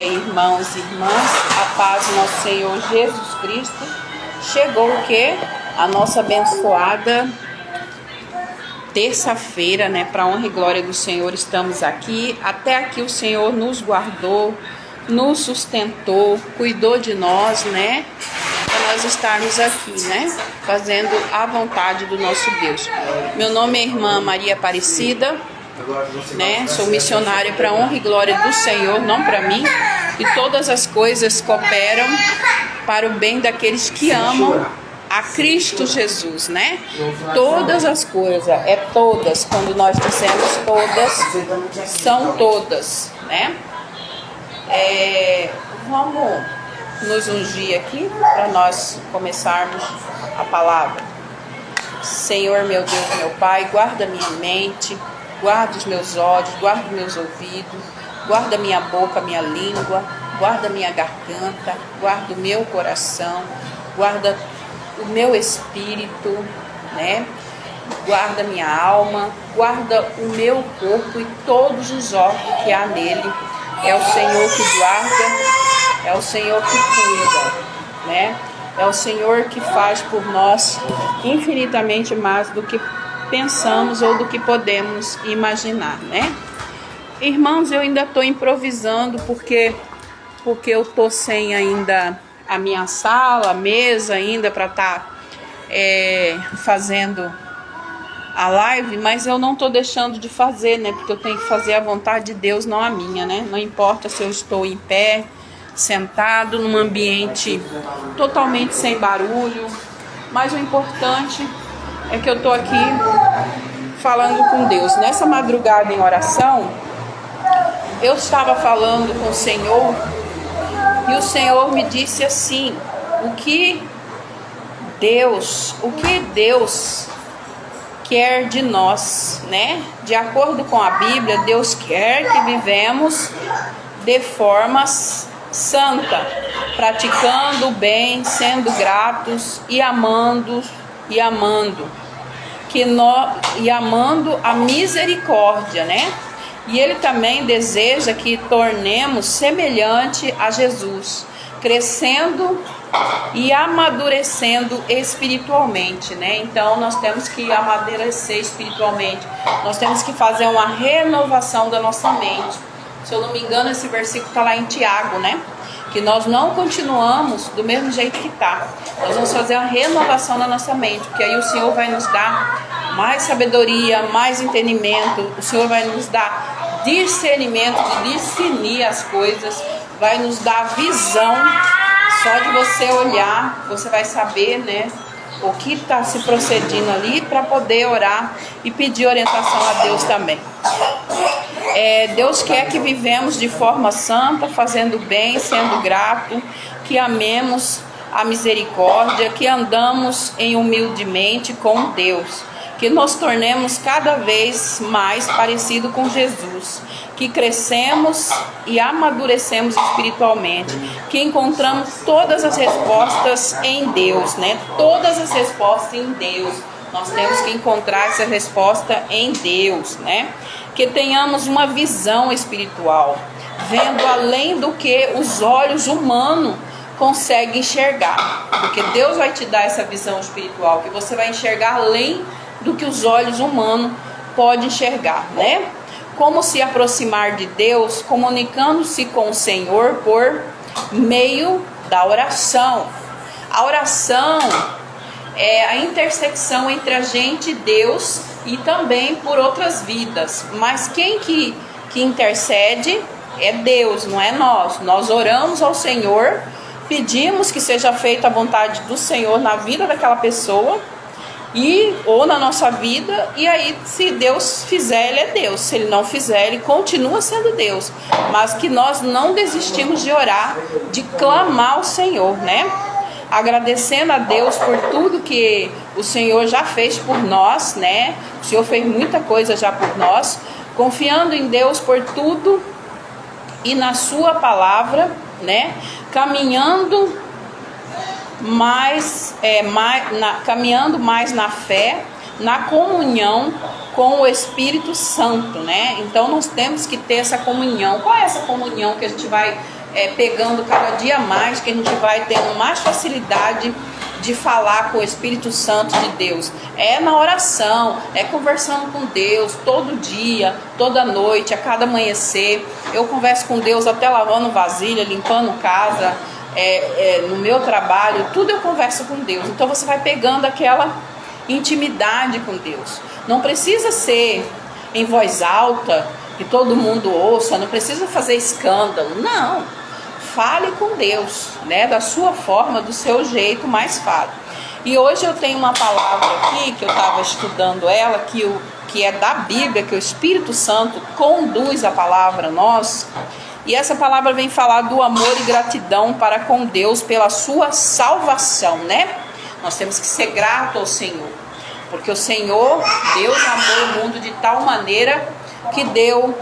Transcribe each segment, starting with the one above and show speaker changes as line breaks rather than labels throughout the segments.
Irmãos e irmãs, a paz do nosso Senhor Jesus Cristo. Chegou o quê? A nossa abençoada terça-feira, né? Para honra e glória do Senhor, estamos aqui. Até aqui o Senhor nos guardou, nos sustentou, cuidou de nós, né? Para nós estarmos aqui, né? Fazendo a vontade do nosso Deus. Meu nome é irmã Maria Aparecida, né? Sou missionária para honra e glória do Senhor, não para mim. E todas as coisas cooperam para o bem daqueles que amam a Cristo Jesus, né? Todas as coisas, todas, quando nós dissemos todas, são todas, né? Vamos nos ungir aqui para nós começarmos a palavra. Senhor, meu Deus, meu Pai, guarda minha mente, guarda os meus olhos, guarda os meus ouvidos, guarda minha boca, minha língua, guarda minha garganta, guarda o meu coração, guarda o meu espírito, né? Guarda minha alma, guarda o meu corpo e todos os órgãos que há nele. É o Senhor que guarda, é o Senhor que cuida, né? É o Senhor que faz por nós infinitamente mais do que pensamos ou do que podemos imaginar, né? Irmãos, eu ainda estou improvisando porque eu estou sem ainda a minha sala, a mesa ainda para estar fazendo a live, mas eu não estou deixando de fazer, né? Porque eu tenho que fazer a vontade de Deus, não a minha, né? Não importa se eu estou em pé, sentado, num ambiente totalmente sem barulho, mas o importante é que eu estou aqui falando com Deus. Nessa madrugada em oração, eu estava falando com o Senhor e o Senhor me disse assim: o que Deus quer de nós, né? De acordo com a Bíblia, Deus quer que vivemos de forma santa, praticando o bem, sendo gratos e amando a misericórdia, né? E Ele também deseja que tornemos semelhante a Jesus, crescendo e amadurecendo espiritualmente, né? Então nós temos que amadurecer espiritualmente, nós temos que fazer uma renovação da nossa mente. Se eu não me engano, esse versículo está lá em Tiago, né? Que nós não continuamos do mesmo jeito que está. Nós vamos fazer uma renovação na nossa mente, porque aí o Senhor vai nos dar mais sabedoria, mais entendimento. O Senhor vai nos dar discernimento, de discernir as coisas, vai nos dar visão. Só de você olhar, você vai saber, né, o que está se procedendo ali para poder orar e pedir orientação a Deus também. Deus quer que vivemos de forma santa, fazendo bem, sendo grato, que amemos a misericórdia, que andamos em humildemente com Deus, que nos tornemos cada vez mais parecido com Jesus, que crescemos e amadurecemos espiritualmente, que encontramos todas as respostas em Deus, né? Todas as respostas em Deus. Nós temos que encontrar essa resposta em Deus, né? Que tenhamos uma visão espiritual, vendo além do que os olhos humanos conseguem enxergar, porque Deus vai te dar essa visão espiritual, que você vai enxergar além do que os olhos humanos podem enxergar, né? Como se aproximar de Deus, comunicando-se com o Senhor por meio da oração. A oração é a intersecção entre a gente e Deus e também por outras vidas. Mas quem que intercede é Deus, não é nós. Nós oramos ao Senhor, pedimos que seja feita a vontade do Senhor na vida daquela pessoa ou na nossa vida, e aí se Deus fizer, Ele é Deus, se Ele não fizer, Ele continua sendo Deus, mas que nós não desistimos de orar, de clamar ao Senhor, né? Agradecendo a Deus por tudo que o Senhor já fez por nós, né? O Senhor fez muita coisa já por nós, confiando em Deus por tudo e na sua palavra, né? Caminhando caminhando mais na fé, na comunhão com o Espírito Santo, né? Então nós temos que ter essa comunhão. Qual é essa comunhão que a gente vai pegando cada dia mais, que a gente vai tendo mais facilidade de falar com o Espírito Santo de Deus. É na oração, é conversando com Deus todo dia, toda noite, a cada amanhecer. Eu converso com Deus até lavando vasilha, limpando casa, no meu trabalho, tudo eu converso com Deus. Então você vai pegando aquela intimidade com Deus. Não precisa ser em voz alta, que todo mundo ouça, não precisa fazer escândalo, não. Fale com Deus, né? Da sua forma, do seu jeito, mas fale. E hoje eu tenho uma palavra aqui, que eu estava estudando ela, que é da Bíblia, que o Espírito Santo conduz a palavra a nós. E essa palavra vem falar do amor e gratidão para com Deus pela sua salvação, né? Nós temos que ser gratos ao Senhor, porque o Senhor, Deus, amou o mundo de tal maneira que deu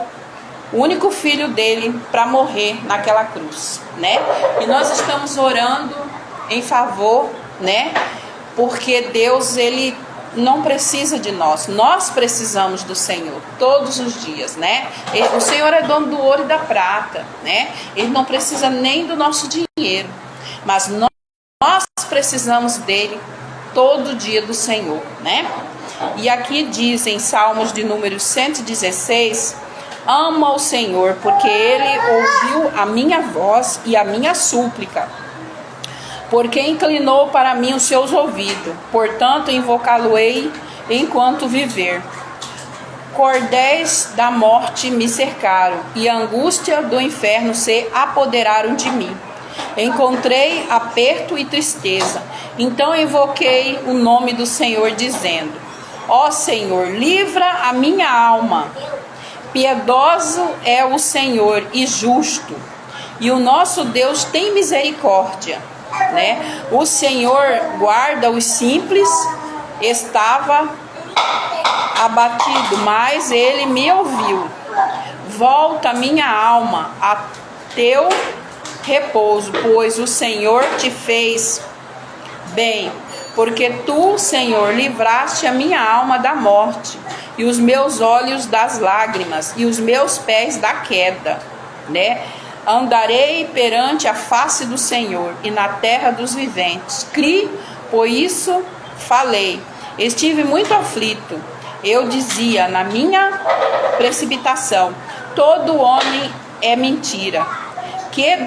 o único filho dele para morrer naquela cruz, né? E nós estamos orando em favor, né? Porque Deus, ele não precisa de nós. Nós precisamos do Senhor todos os dias, né? O Senhor é dono do ouro e da prata, né? Ele não precisa nem do nosso dinheiro, mas nós precisamos dele todo dia, do Senhor, né? E aqui diz em Salmos de número 116: ama o Senhor, porque Ele ouviu a minha voz e a minha súplica, porque inclinou para mim os seus ouvidos. Portanto, invocá-lo-ei enquanto viver. Cordéis da morte me cercaram, e a angústia do inferno se apoderaram de mim. Encontrei aperto e tristeza. Então invoquei o nome do Senhor, dizendo: ó Senhor, livra a minha alma. Piedoso é o Senhor e justo, e o nosso Deus tem misericórdia, né? O Senhor guarda os simples. Estava abatido, mas ele me ouviu. Volta minha alma a teu repouso, pois o Senhor te fez bem, porque tu, Senhor, livraste a minha alma da morte, e os meus olhos das lágrimas, e os meus pés da queda, né? Andarei perante a face do Senhor, e na terra dos viventes. Cri, por isso falei. Estive muito aflito. Eu dizia na minha precipitação: todo homem é mentira. Que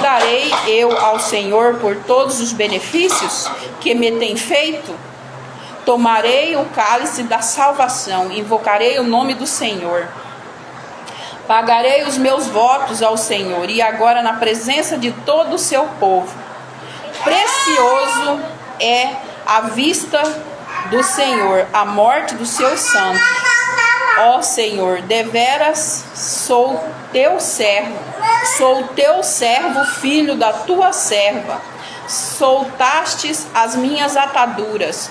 darei eu ao Senhor por todos os benefícios que me tem feito? Tomarei o cálice da salvação, invocarei o nome do Senhor. Pagarei os meus votos ao Senhor, e agora na presença de todo o seu povo. Precioso é a vista do Senhor a morte dos seus santos. Ó Senhor, deveras sou teu servo, filho da tua serva. Soltastes as minhas ataduras,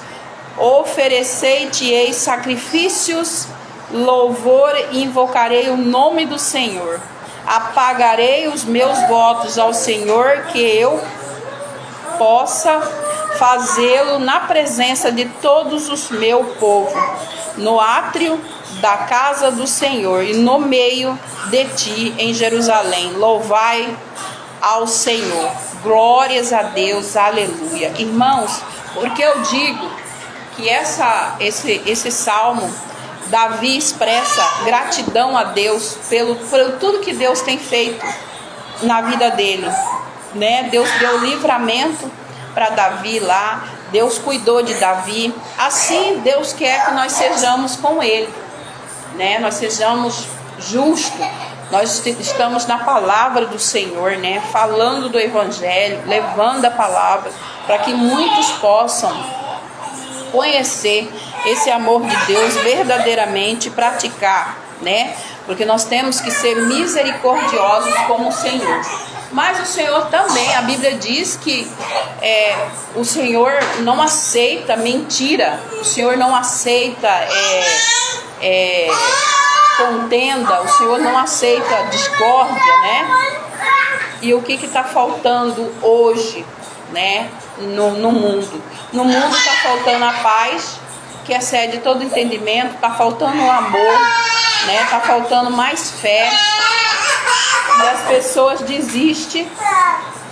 oferecei-te-ei sacrifícios, louvor, e invocarei o nome do Senhor. Apagarei os meus votos ao Senhor, que eu possa fazê-lo na presença de todos os meu povo, no átrio da casa do Senhor e no meio de ti em Jerusalém. Louvai ao Senhor. Glórias a Deus, aleluia. Irmãos, porque eu digo que esse salmo, Davi expressa gratidão a Deus pelo tudo que Deus tem feito na vida dele, né? Deus deu livramento para Davi lá, Deus cuidou de Davi. Assim Deus quer que nós sejamos com ele, né? Nós sejamos justos. Nós estamos na palavra do Senhor, né? Falando do Evangelho, levando a palavra, para que muitos possam conhecer esse amor de Deus verdadeiramente, praticar, né? Porque nós temos que ser misericordiosos como o Senhor. Mas o Senhor também, a Bíblia diz que o Senhor não aceita mentira, o Senhor não aceita contenda, o Senhor não aceita discórdia, né? E o que está faltando hoje, né? No mundo? No mundo está faltando a paz, que excede todo entendimento, está faltando o amor, né? Está faltando mais fé. E as pessoas desistem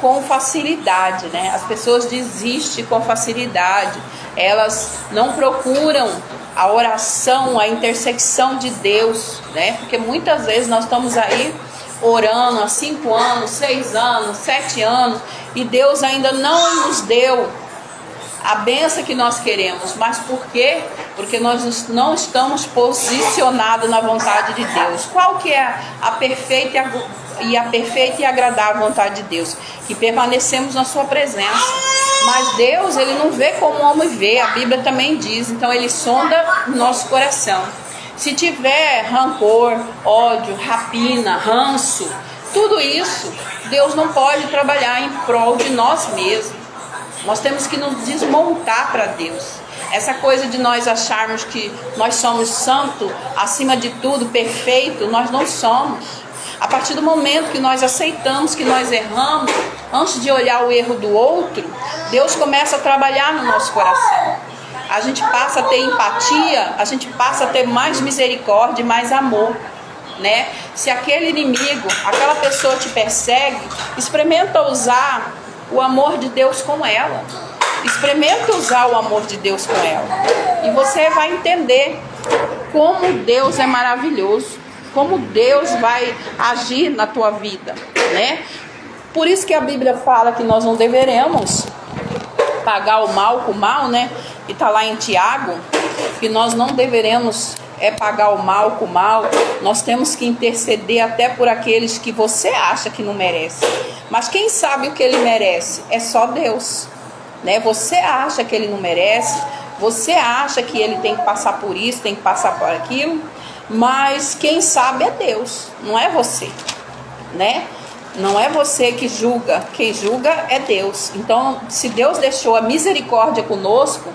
com facilidade, né? As pessoas desistem com facilidade. Elas não procuram a oração, a intersecção de Deus, né? Porque muitas vezes nós estamos aí orando há 5 anos, 6 anos, 7 anos, e Deus ainda não nos deu a bênção que nós queremos. Mas por quê? Porque nós não estamos posicionados na vontade de Deus. Qual que é a perfeita e agradável vontade de Deus? Que permanecemos na sua presença. Mas Deus, ele não vê como o homem vê. A Bíblia também diz. Então ele sonda o nosso coração. Se tiver rancor, ódio, rapina, ranço, tudo isso, Deus não pode trabalhar em prol de nós mesmos. Nós temos que nos desmontar para Deus. Essa coisa de nós acharmos que nós somos santos, acima de tudo, perfeito, nós não somos. A partir do momento que nós aceitamos que nós erramos, antes de olhar o erro do outro, Deus começa a trabalhar no nosso coração. A gente passa a ter empatia, a gente passa a ter mais misericórdia e mais amor, né? Se aquele inimigo, aquela pessoa te persegue, experimenta usar o amor de Deus com ela. Experimenta usar o amor de Deus com ela. E você vai entender como Deus é maravilhoso, como Deus vai agir na tua vida, né? Por isso que a Bíblia fala que nós não deveremos pagar o mal com o mal, né? E está lá em Tiago, que nós não deveremos pagar o mal com o mal. Nós temos que interceder até por aqueles que você acha que não merece. Mas quem sabe o que ele merece? É só Deus, né? Você acha que ele não merece, você acha que ele tem que passar por isso, tem que passar por aquilo, mas quem sabe é Deus, não é você, né? Não é você que julga, quem julga é Deus. Então, se Deus deixou a misericórdia conosco,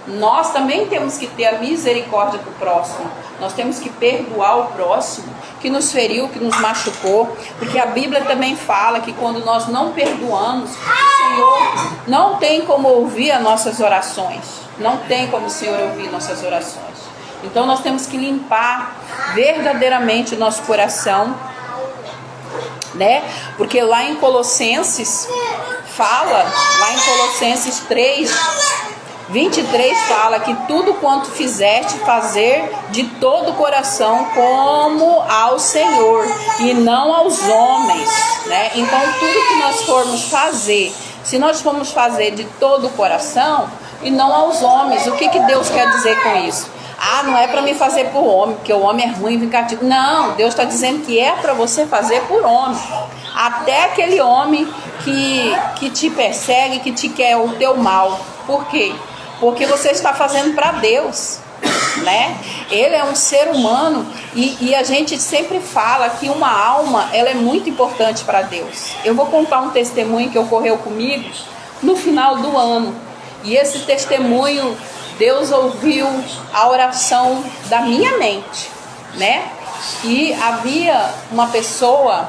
nós também temos que ter a misericórdia do próximo. Nós temos que perdoar o próximo que nos feriu, que nos machucou. Porque a Bíblia também fala que quando nós não perdoamos, o Senhor não tem como ouvir as nossas orações. Não tem como o Senhor ouvir nossas orações. Então nós temos que limpar verdadeiramente o nosso coração, né? Porque lá em Colossenses fala, lá em Colossenses 3:23 fala que tudo quanto fizeste, fazer de todo o coração como ao Senhor e não aos homens, né? Então tudo que nós formos fazer, se nós formos fazer de todo o coração e não aos homens, o que Deus quer dizer com isso? Ah, não é para me fazer por homem, porque o homem é ruim, vingativo. Não, Deus está dizendo que é para você fazer por homem. Até aquele homem que te persegue, que te quer o teu mal. Por quê? Porque você está fazendo para Deus, né? Ele é um ser humano e a gente sempre fala que uma alma, ela é muito importante para Deus. Eu vou contar um testemunho que ocorreu comigo no final do ano. E esse testemunho, Deus ouviu a oração da minha mente, né? E havia uma pessoa,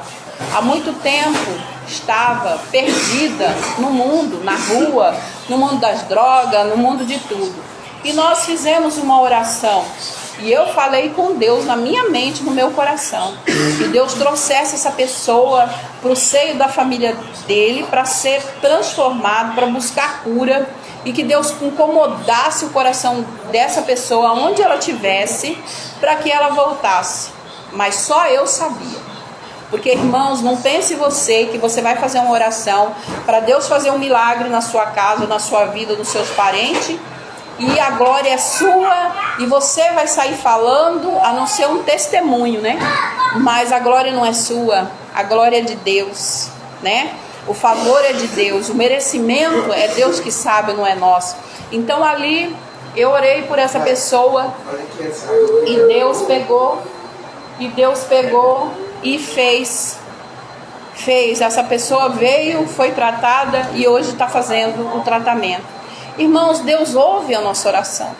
há muito tempo, estava perdida no mundo, na rua, no mundo das drogas, no mundo de tudo. E nós fizemos uma oração. E eu falei com Deus na minha mente, no meu coração. Que Deus trouxesse essa pessoa para o seio da família dele, para ser transformado, para buscar cura. E que Deus incomodasse o coração dessa pessoa, onde ela estivesse, para que ela voltasse. Mas só eu sabia. Porque, irmãos, não pense você que você vai fazer uma oração para Deus fazer um milagre na sua casa, na sua vida, nos seus parentes, e a glória é sua, e você vai sair falando, a não ser um testemunho, né? Mas a glória não é sua, a glória é de Deus, né? O favor é de Deus, o merecimento é Deus que sabe, não é nosso. Então ali eu orei por essa pessoa e Deus pegou e fez. Essa pessoa veio, foi tratada e hoje está fazendo o tratamento. Irmãos, Deus ouve a nossa oração.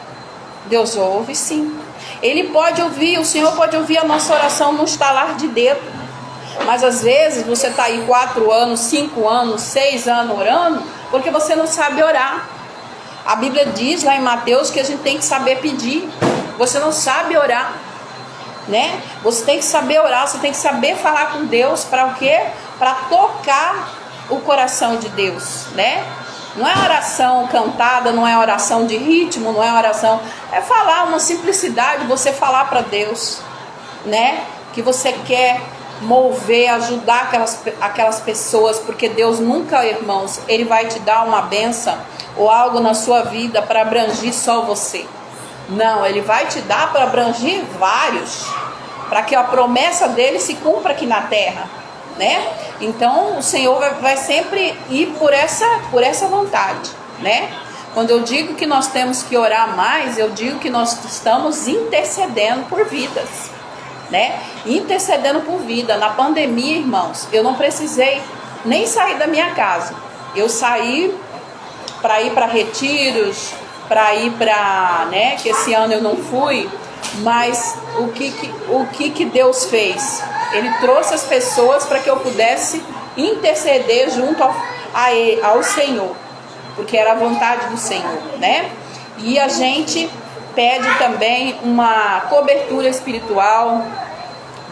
Deus ouve, sim. Ele pode ouvir, o Senhor pode ouvir a nossa oração no estalar de dedo. Mas às vezes você está aí 4 anos, 5 anos, 6 anos orando, porque você não sabe orar. A Bíblia diz lá em Mateus que a gente tem que saber pedir. Você não sabe orar. né? Você tem que saber orar, você tem que saber falar com Deus para o quê? Para tocar o coração de Deus, né? Não é oração cantada, não é oração de ritmo, não é oração, é falar uma simplicidade, você falar para Deus, né? Que você quer mover, ajudar aquelas pessoas, porque Deus nunca, irmãos, Ele vai te dar uma bênção ou algo na sua vida para abranger só você. Não, Ele vai te dar para abranger vários, para que a promessa dele se cumpra aqui na terra, né? Então o Senhor vai sempre ir por essa vontade, né? Quando eu digo que nós temos que orar mais, eu digo que nós estamos intercedendo por vidas, né? Intercedendo por vida. Na pandemia, irmãos, eu não precisei nem sair da minha casa. Eu saí para ir para retiros, para ir para, né, que esse ano eu não fui, mas o que Deus fez? Ele trouxe as pessoas para que eu pudesse interceder junto ao Senhor, porque era a vontade do Senhor, né? E a gente pede também uma cobertura espiritual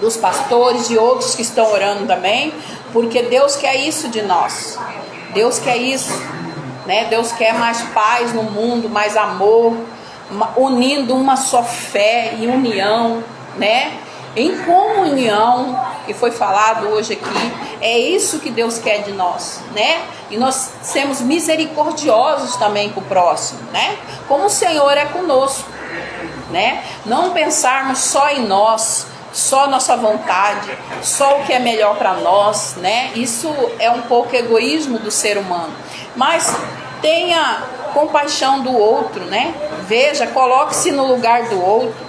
dos pastores e outros que estão orando também, porque Deus quer isso de nós. Deus quer isso, né? Deus quer mais paz no mundo, mais amor, unindo uma só fé e união, né? Em comunhão, que foi falado hoje aqui, é isso que Deus quer de nós, né? E nós sermos misericordiosos também com o próximo, né? Como o Senhor é conosco, né? Não pensarmos só em nós, só nossa vontade, só o que é melhor para nós, né? Isso é um pouco egoísmo do ser humano, mas tenha compaixão do outro, né? Veja, coloque-se no lugar do outro,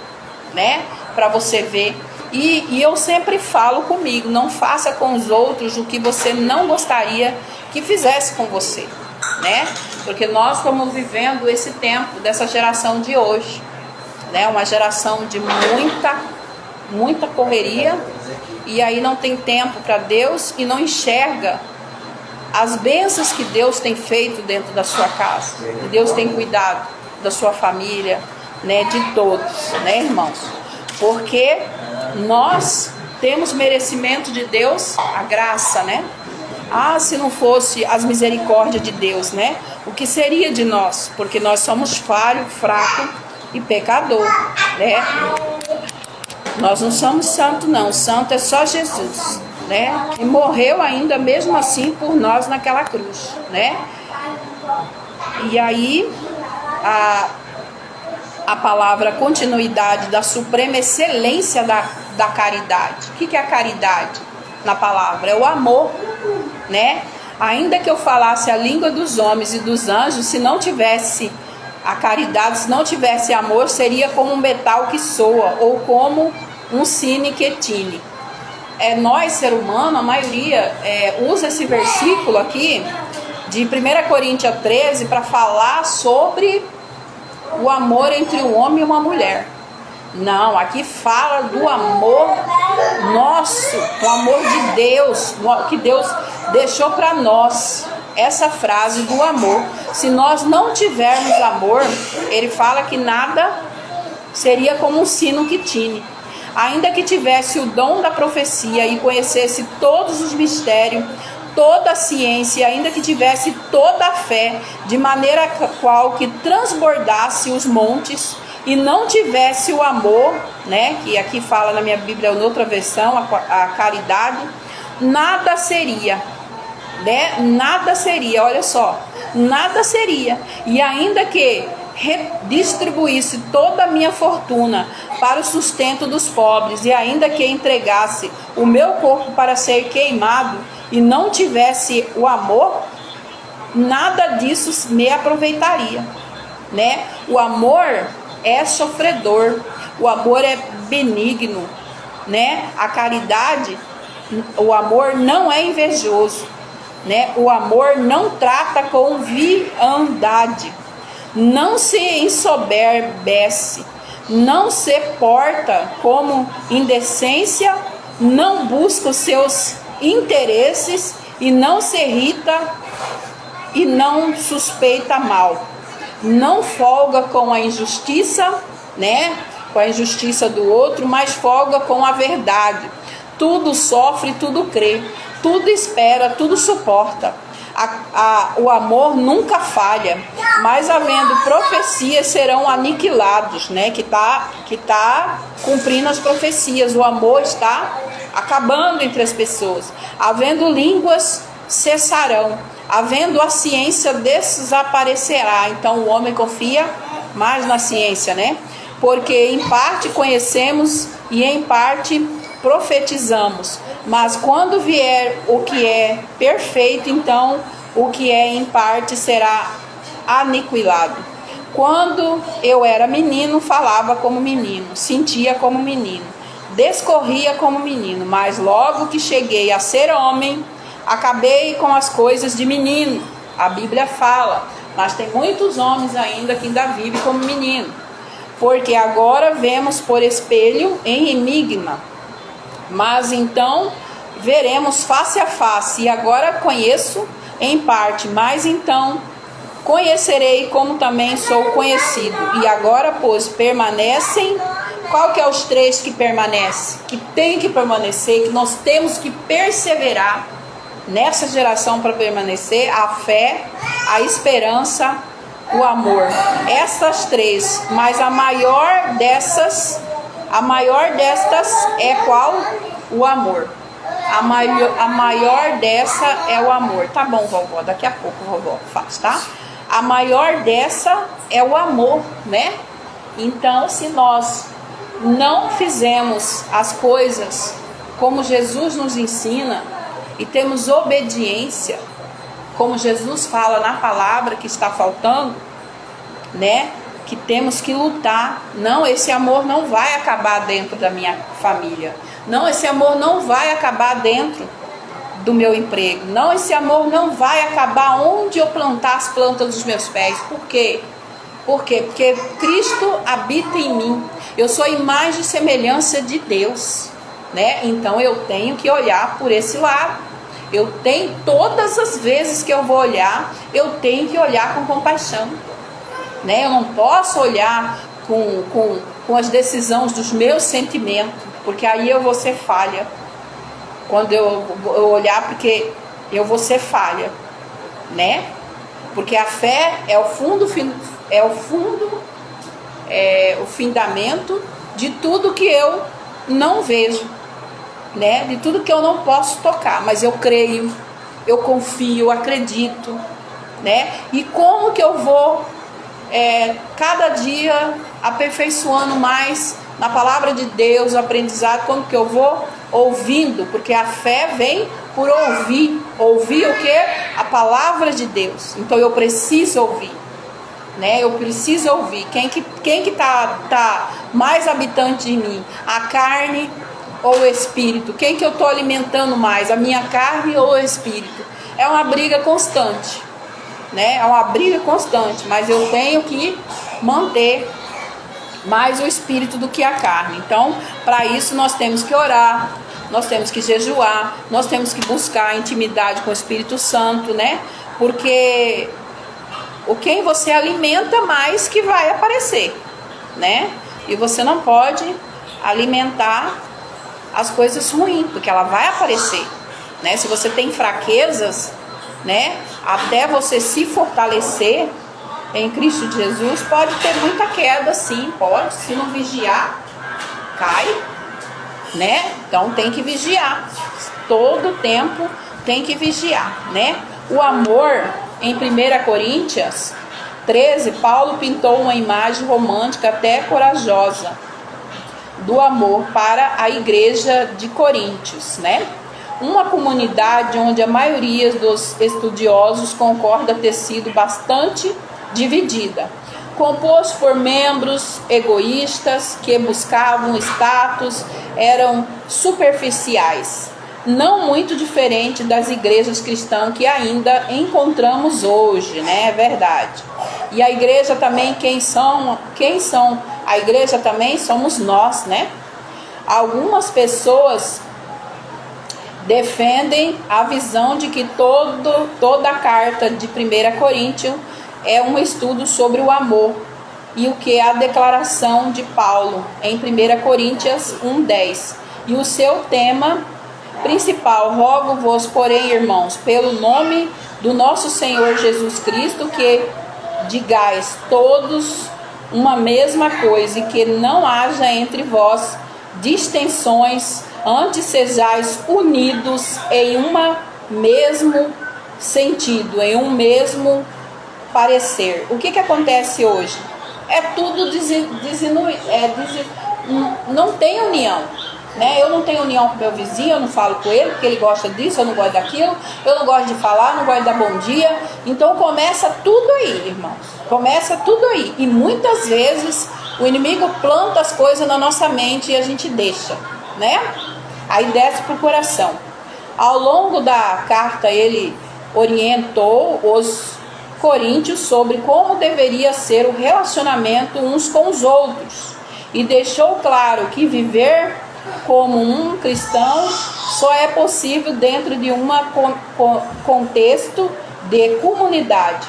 né? Para você ver. E eu sempre falo comigo, não faça com os outros o que você não gostaria que fizesse com você, né? Porque nós estamos vivendo esse tempo dessa geração de hoje, né? Uma geração de muita correria, e aí não tem tempo para Deus e não enxerga as bênçãos que Deus tem feito dentro da sua casa, que Deus tem cuidado da sua família, né? De todos, né, irmãos? Porque nós temos merecimento de Deus, a graça, né? Ah, se não fosse as misericórdias de Deus, né? O que seria de nós? Porque nós somos falho, fraco e pecador, né? Nós não somos santos, não. Santo é só Jesus, né? E morreu ainda mesmo assim por nós naquela cruz, né? E aí a palavra continuidade da suprema excelência da caridade. O que é a caridade na palavra? É o amor, né? Ainda que eu falasse a língua dos homens e dos anjos, se não tivesse a caridade, se não tivesse amor, seria como um metal que soa, ou como um sine que tine. Nós, ser humano, a maioria usa esse versículo aqui de 1 Coríntios 13 para falar sobre o amor entre um homem e uma mulher. Não, aqui fala do amor nosso, o amor de Deus, que Deus deixou para nós. Essa frase do amor. Se nós não tivermos amor, ele fala que nada seria como um sino que tine. Ainda que tivesse o dom da profecia e conhecesse todos os mistérios, toda a ciência, ainda que tivesse toda a fé, de maneira qual que transbordasse os montes, e não tivesse o amor, né, que aqui fala na minha Bíblia, em outra versão, a caridade, nada seria, né? Nada seria, olha só, nada seria. E ainda que redistribuísse toda a minha fortuna para o sustento dos pobres, e ainda que entregasse o meu corpo para ser queimado, e não tivesse o amor, nada disso me aproveitaria, né? O amor é sofredor, o amor é benigno, né? A caridade, o amor não é invejoso, né? O amor não trata com viandade, não se ensoberbece, não se porta como indecência, não busca os seus interesses e não se irrita e não suspeita mal, não folga com a injustiça, né? com a injustiça do outro, mas folga com a verdade. Tudo sofre, tudo crê, tudo espera, tudo suporta. O amor nunca falha, mas havendo profecias serão aniquilados, né? Que tá cumprindo as profecias. O amor está acabando entre as pessoas. Havendo línguas, cessarão. Havendo a ciência, desaparecerá. Então o homem confia mais na ciência, né? Porque em parte conhecemos e em parte profetizamos. Mas quando vier o que é perfeito, então o que é em parte será aniquilado. Quando eu era menino, falava como menino, sentia como menino, discorria como menino, mas logo que cheguei a ser homem, acabei com as coisas de menino. A Bíblia fala, mas tem muitos homens ainda que ainda vivem como menino. Porque agora vemos por espelho em enigma, mas então veremos face a face. E agora conheço em parte, mas então conhecerei como também sou conhecido. E agora, pois, permanecem. Qual que é os três que permanecem? Que tem que permanecer, que nós temos que perseverar nessa geração para permanecer: a fé, a esperança, o amor. Essas três, mas a maior destas é qual? O amor. A maior dessa é o amor. Tá bom, vovó, daqui a pouco vovó faz, tá? A maior dessa é o amor, né? Então, se nós não fizermos as coisas como Jesus nos ensina e temos obediência, como Jesus fala na palavra que está faltando, né? Que temos que lutar. Não, esse amor não vai acabar dentro da minha família. Não, esse amor não vai acabar dentro do meu emprego. Não, esse amor não vai acabar onde eu plantar as plantas dos meus pés. Por quê? Por quê? Porque Cristo habita em mim. Eu sou a imagem e semelhança de Deus, né? Então eu tenho que olhar por esse lado. Eu tenho, todas as vezes que eu vou olhar, eu tenho que olhar com compaixão, né? Eu não posso olhar com as decisões dos meus sentimentos, porque aí eu vou ser falha. Quando eu olhar, porque eu vou ser falha, né? Porque a fé é o fundamento de tudo que eu não vejo, né? De tudo que eu não posso tocar, mas eu creio, eu confio, eu acredito, né? E como que eu vou cada dia aperfeiçoando mais na palavra de Deus, o aprendizado? Como que eu vou? Ouvindo, porque a fé vem por ouvir. Ouvir o que? A palavra de Deus. Então eu preciso ouvir, né? Eu preciso ouvir. Quem que tá mais habitante em mim? A carne ou o espírito? Quem que eu estou alimentando mais? A minha carne ou o espírito? É uma briga constante, né? É uma briga constante, mas eu tenho que manter mais o espírito do que a carne. Então, para isso nós temos que orar, nós temos que jejuar, nós temos que buscar intimidade com o Espírito Santo, né? Porque quem você alimenta mais que vai aparecer, né? E você não pode alimentar as coisas ruins, porque ela vai aparecer, né? Se você tem fraquezas, né? Até você se fortalecer em Cristo Jesus, pode ter muita queda, sim, pode. Se não vigiar, cai, né? Então tem que vigiar. Todo tempo tem que vigiar, né? O amor, em 1 Coríntios 13, Paulo pintou uma imagem romântica até corajosa do amor para a igreja de Coríntios, né? Uma comunidade onde a maioria dos estudiosos concorda ter sido bastante dividida, composto por membros egoístas que buscavam status, eram superficiais, não muito diferente das igrejas cristãs que ainda encontramos hoje, né? É verdade. E a igreja também, quem são? A igreja também somos nós, né? Algumas pessoas defendem a visão de que toda a carta de 1 Coríntios é um estudo sobre o amor. e o que é a declaração de Paulo em 1 Coríntios 1:10. E o seu tema principal: rogo-vos, porém, irmãos, pelo nome do nosso Senhor Jesus Cristo, que digais todos uma mesma coisa, e que não haja entre vós distensões, antes sejais unidos em um mesmo sentido, em um mesmo parecer. O que acontece hoje? É tudo não tem união, né? Eu não tenho união com meu vizinho, eu não falo com ele porque ele gosta disso, eu não gosto daquilo, eu não gosto de falar, não gosto de dar bom dia. Então começa tudo aí, irmãos, começa tudo aí. E muitas vezes o inimigo planta as coisas na nossa mente e a gente deixa, né? Aí desce pro coração. Ao longo da carta ele orientou os coríntios sobre como deveria ser o relacionamento uns com os outros, e deixou claro que viver como um cristão só é possível dentro de um contexto de comunidade.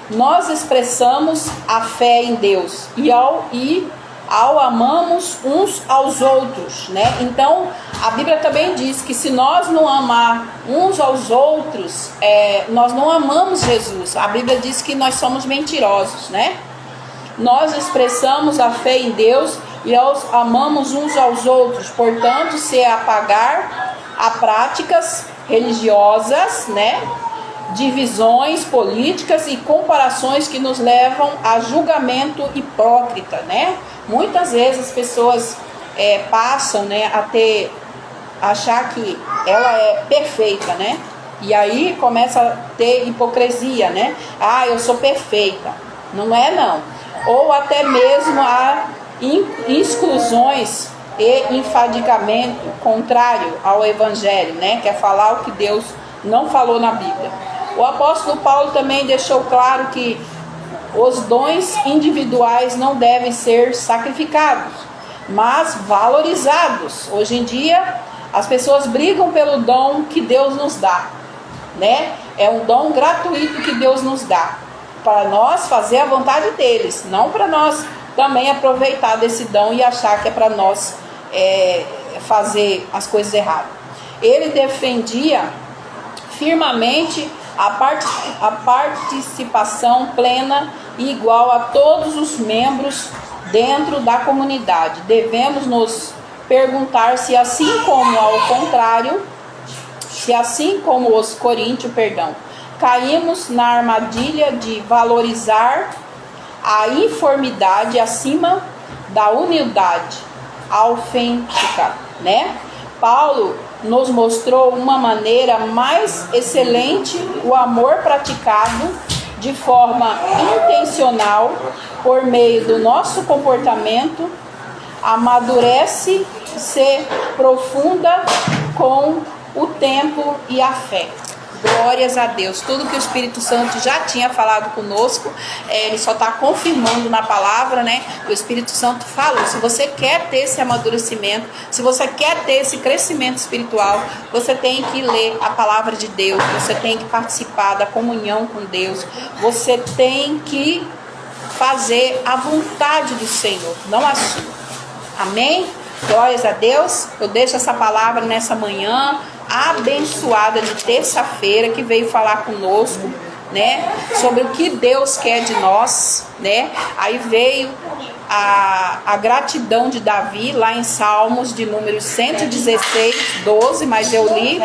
Nós expressamos a fé em Deus e ao amamos uns aos outros, né? Então a Bíblia também diz que se nós não amar uns aos outros, nós não amamos Jesus. A Bíblia diz que nós somos mentirosos, né? Nós expressamos a fé em Deus e amamos uns aos outros. Portanto, se apagar a práticas religiosas, né? Divisões políticas e comparações que nos levam a julgamento hipócrita, né? Muitas vezes as pessoas passam, né, a achar que ela é perfeita, né? E aí começa a ter hipocrisia, né? Ah, eu sou perfeita. Não é, não. Ou até mesmo a exclusões e enfadigamento contrário ao evangelho, né? Quer falar o que Deus não falou na Bíblia. O apóstolo Paulo também deixou claro que os dons individuais não devem ser sacrificados, mas valorizados. Hoje em dia, as pessoas brigam pelo dom que Deus nos dá, né? É um dom gratuito que Deus nos dá, para nós fazer a vontade deles, não para nós também aproveitar desse dom e achar que é para nós fazer as coisas erradas. Ele defendia firmemente a participação plena e igual a todos os membros dentro da comunidade. Devemos nos perguntar se assim como os coríntios, caímos na armadilha de valorizar a informidade acima da unidade autêntica, né? Paulo nos mostrou uma maneira mais excelente: o amor praticado de forma intencional por meio do nosso comportamento amadurece, se aprofunda com o tempo e a fé. Glórias a Deus. Tudo que o Espírito Santo já tinha falado conosco, ele só está confirmando na palavra, né? O Espírito Santo falou. Se você quer ter esse amadurecimento, se você quer ter esse crescimento espiritual, você tem que ler a palavra de Deus, você tem que participar da comunhão com Deus, você tem que fazer a vontade do Senhor, não a sua. Amém? Glórias a Deus. Eu deixo essa palavra nessa manhã abençoada de terça-feira, que veio falar conosco, né, sobre o que Deus quer de nós, né? Aí veio a gratidão de Davi lá em Salmos de número 116, 12, mas eu li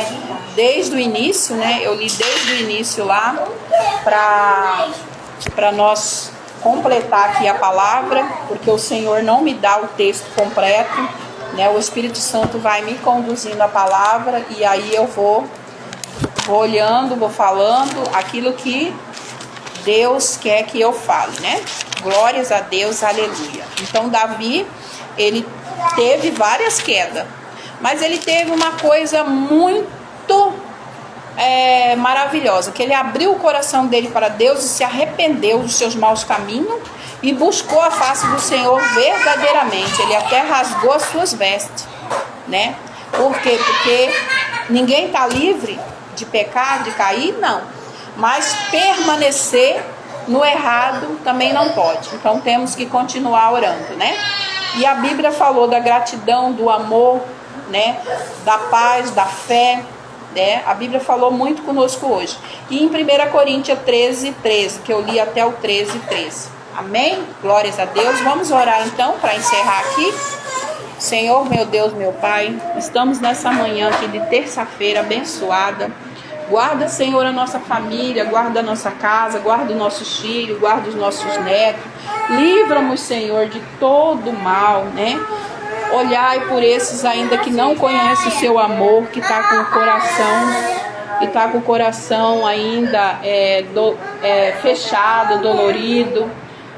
desde o início, né? Eu li desde o início lá para nós completar aqui a palavra, porque o Senhor não me dá o texto completo, né? O Espírito Santo vai me conduzindo a palavra e aí eu vou olhando, vou falando aquilo que Deus quer que eu fale, né? Glórias a Deus, aleluia. Então Davi, ele teve várias quedas, mas ele teve uma coisa muito maravilhosa, que ele abriu o coração dele para Deus e se arrependeu dos seus maus caminhos e buscou a face do Senhor verdadeiramente. Ele até rasgou as suas vestes, né? Por quê? Porque ninguém está livre de pecar, de cair, não. Mas permanecer no errado também não pode. Então temos que continuar orando, né? E a Bíblia falou da gratidão, do amor, né? Da paz, da fé, né? A Bíblia falou muito conosco hoje. E em 1 Coríntios 13:13, que eu li até o 13:13. Amém? Glórias a Deus. Vamos orar então para encerrar aqui. Senhor, meu Deus, meu Pai, estamos nessa manhã aqui de terça-feira abençoada. Guarda, Senhor, a nossa família, guarda a nossa casa, guarda os nossos filhos, guarda os nossos netos. Livra-nos, Senhor, de todo mal, né? Olhai por esses ainda que não conhecem o seu amor, que está com o coração, ainda fechado, dolorido.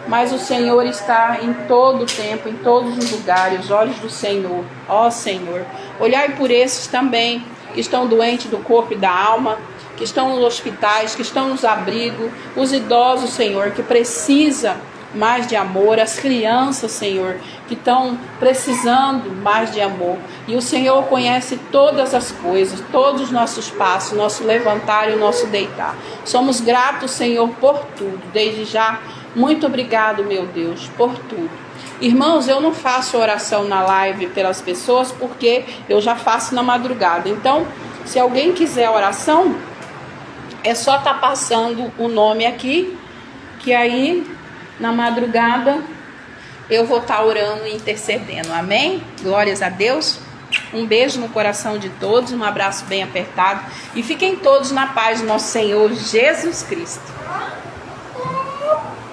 Mas o Senhor está em todo o tempo, em todos os lugares, os olhos do Senhor. Ó Senhor, olhai por esses também que estão doentes do corpo e da alma, que estão nos hospitais, que estão nos abrigos, os idosos, Senhor, que precisam mais de amor, as crianças, Senhor, que estão precisando mais de amor. E o Senhor conhece todas as coisas, todos os nossos passos, nosso levantar e o nosso deitar. Somos gratos, Senhor, por tudo. Desde já, muito obrigado, meu Deus, por tudo. Irmãos, eu não faço oração na live pelas pessoas porque eu já faço na madrugada. Então, se alguém quiser oração, é só estar passando o nome aqui, que aí na madrugada eu vou estar orando e intercedendo. Amém? Glórias a Deus. Um beijo no coração de todos, um abraço bem apertado e fiquem todos na paz do nosso Senhor Jesus Cristo.